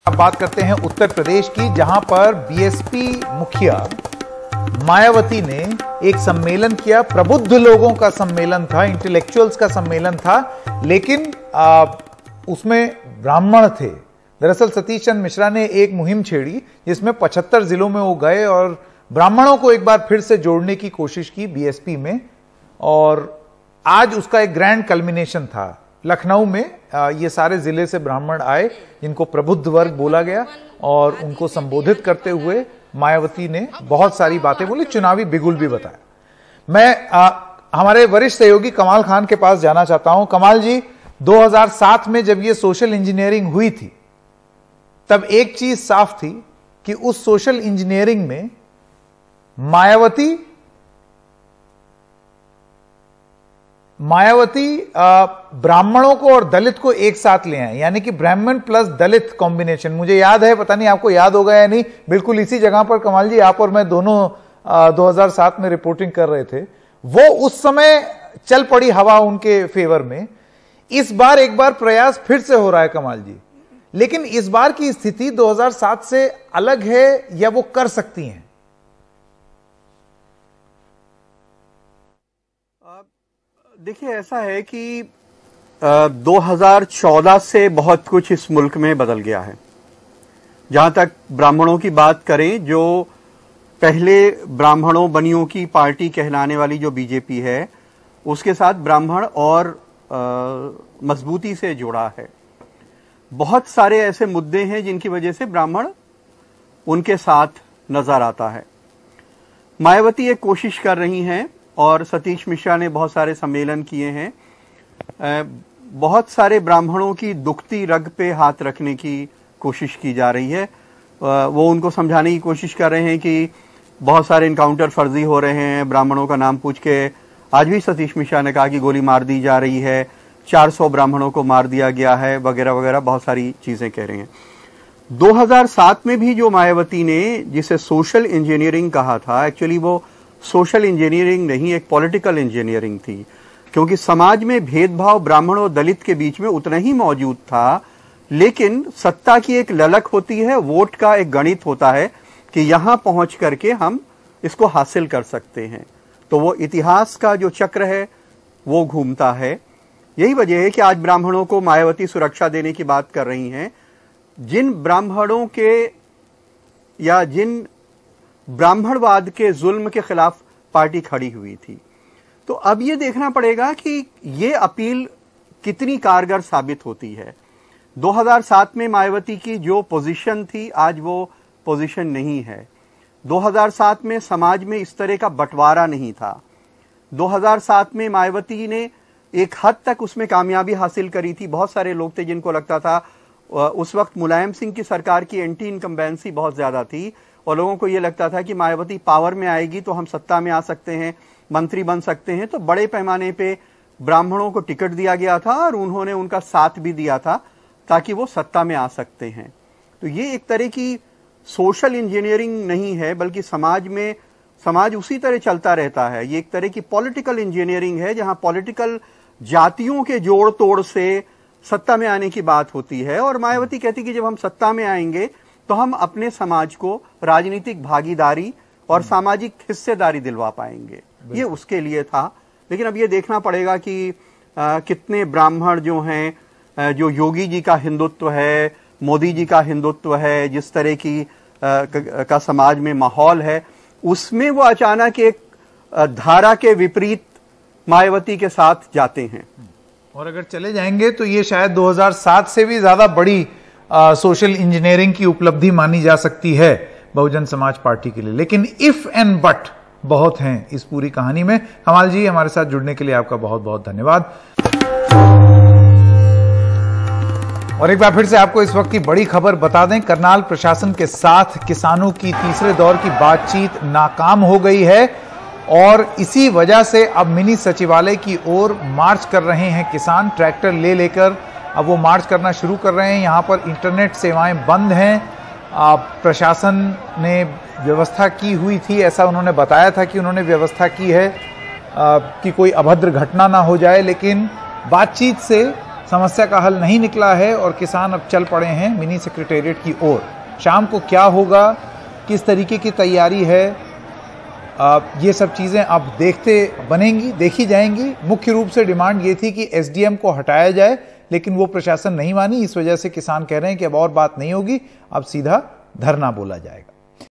अब बात करते हैं उत्तर प्रदेश की, जहां पर बीएसपी मुखिया मायावती ने एक सम्मेलन किया। प्रबुद्ध लोगों का सम्मेलन था, इंटेलेक्चुअल्स का सम्मेलन था, लेकिन उसमें ब्राह्मण थे। दरअसल सतीश चंद्र मिश्रा ने एक मुहिम छेड़ी जिसमें 75 जिलों में वो गए और ब्राह्मणों को एक बार फिर से जोड़ने की कोशिश की बीएसपी में। और आज उसका एक ग्रैंड कल्मिनेशन था लखनऊ में। ये सारे जिले से ब्राह्मण आए जिनको प्रबुद्ध वर्ग बोला गया और उनको संबोधित करते हुए मायावती ने बहुत सारी बातें बोली, चुनावी बिगुल भी बताया। मैं हमारे वरिष्ठ सहयोगी कमाल खान के पास जाना चाहता हूं। कमाल जी, 2007 में जब ये सोशल इंजीनियरिंग हुई थी तब एक चीज साफ थी कि उस सोशल इंजीनियरिंग में मायावती ब्राह्मणों को और दलित को एक साथ ले आए, यानी कि ब्राह्मण प्लस दलित कॉम्बिनेशन। मुझे याद है, पता नहीं आपको याद होगा या नहीं, बिल्कुल इसी जगह पर कमाल जी आप और मैं दोनों 2007 में रिपोर्टिंग कर रहे थे। वो उस समय चल पड़ी हवा उनके फेवर में। इस बार एक बार प्रयास फिर से हो रहा है कमाल जी, लेकिन इस बार की स्थिति 2007 से अलग है या वो कर सकती हैं? देखिए, ऐसा है कि 2014 से बहुत कुछ इस मुल्क में बदल गया है। जहां तक ब्राह्मणों की बात करें, जो पहले ब्राह्मणों बनियों की पार्टी कहलाने वाली जो बीजेपी है, उसके साथ ब्राह्मण और मजबूती से जुड़ा है। बहुत सारे ऐसे मुद्दे हैं जिनकी वजह से ब्राह्मण उनके साथ नजर आता है। मायावती एक कोशिश कर रही हैं और सतीश मिश्रा ने बहुत सारे सम्मेलन किए हैं। बहुत सारे ब्राह्मणों की दुखती रग पे हाथ रखने की कोशिश की जा रही है। वो उनको समझाने की कोशिश कर रहे हैं कि बहुत सारे इनकाउंटर फर्जी हो रहे हैं। ब्राह्मणों का नाम पूछ के आज भी सतीश मिश्रा ने कहा कि गोली मार दी जा रही है, 400 ब्राह्मणों को मार दिया गया है, वगैरह वगैरह बहुत सारी चीजें कह रहे हैं। 2007 में भी जो मायावती ने जिसे सोशल इंजीनियरिंग कहा था, एक्चुअली वो सोशल इंजीनियरिंग नहीं, एक पॉलिटिकल इंजीनियरिंग थी, क्योंकि समाज में भेदभाव ब्राह्मण और दलित के बीच में उतना ही मौजूद था, लेकिन सत्ता की एक ललक होती है, वोट का एक गणित होता है कि यहां पहुंच करके हम इसको हासिल कर सकते हैं। तो वो इतिहास का जो चक्र है वो घूमता है। यही वजह है कि आज ब्राह्मणों को मायावती सुरक्षा देने की बात कर रही हैं। जिन ब्राह्मणों के या जिन ब्राह्मणवाद के जुल्म के खिलाफ पार्टी खड़ी हुई थी, तो अब ये देखना पड़ेगा कि ये अपील कितनी कारगर साबित होती है। 2007 में मायावती की जो पोजीशन थी, आज वो पोजीशन नहीं है। 2007 में समाज में इस तरह का बंटवारा नहीं था। 2007 में मायावती ने एक हद तक उसमें कामयाबी हासिल करी थी। बहुत सारे लोग थे जिनको लगता था, उस वक्त मुलायम सिंह की सरकार की एंटी इनकम्बेंसी बहुत ज्यादा थी और लोगों को यह लगता था कि मायावती पावर में आएगी तो हम सत्ता में आ सकते हैं, मंत्री बन सकते हैं। तो बड़े पैमाने पे ब्राह्मणों को टिकट दिया गया था और उन्होंने उनका साथ भी दिया था ताकि वो सत्ता में आ सकते हैं। तो ये एक तरह की सोशल इंजीनियरिंग नहीं है, बल्कि समाज उसी तरह चलता रहता है। ये एक तरह की पॉलिटिकल इंजीनियरिंग है, जहां पॉलिटिकल जातियों के जोड़ तोड़ से सत्ता में आने की बात होती है। और मायावती कहती कि जब हम सत्ता में आएंगे तो हम अपने समाज को राजनीतिक भागीदारी और सामाजिक हिस्सेदारी दिलवा पाएंगे। ये उसके लिए था। लेकिन अब ये देखना पड़ेगा कि कितने ब्राह्मण जो हैं, जो योगी जी का हिंदुत्व है, मोदी जी का हिंदुत्व है, जिस तरह की का समाज में माहौल है, उसमें वो अचानक एक धारा के विपरीत मायावती के साथ जाते हैं। और अगर चले जाएंगे तो ये शायद 2007 से भी ज्यादा बड़ी सोशल इंजीनियरिंग की उपलब्धि मानी जा सकती है बहुजन समाज पार्टी के लिए। लेकिन इफ एंड बट बहुत हैं इस पूरी कहानी में। कमाल जी, हमारे साथ जुड़ने के लिए आपका बहुत बहुत धन्यवाद। और एक बार फिर से आपको इस वक्त की बड़ी खबर बता दें, करनाल प्रशासन के साथ किसानों की तीसरे दौर की बातचीत नाकाम हो गई है और इसी वजह से अब मिनी सचिवालय की ओर मार्च कर रहे हैं किसान। ट्रैक्टर ले लेकर अब वो मार्च करना शुरू कर रहे हैं। यहाँ पर इंटरनेट सेवाएं बंद हैं। प्रशासन ने व्यवस्था की हुई थी, ऐसा उन्होंने बताया था कि उन्होंने व्यवस्था की है कि कोई अभद्र घटना ना हो जाए, लेकिन बातचीत से समस्या का हल नहीं निकला है और किसान अब चल पड़े हैं मिनी सेक्रेटेरिएट की ओर। शाम को क्या होगा, किस तरीके की तैयारी है, ये सब चीज़ें अब देखी जाएंगी। मुख्य रूप से डिमांड ये थी कि एसडीएम को हटाया जाए, लेकिन वो प्रशासन नहीं मानी। इस वजह से किसान कह रहे हैं कि अब और बात नहीं होगी, अब सीधा धरना बोला जाएगा।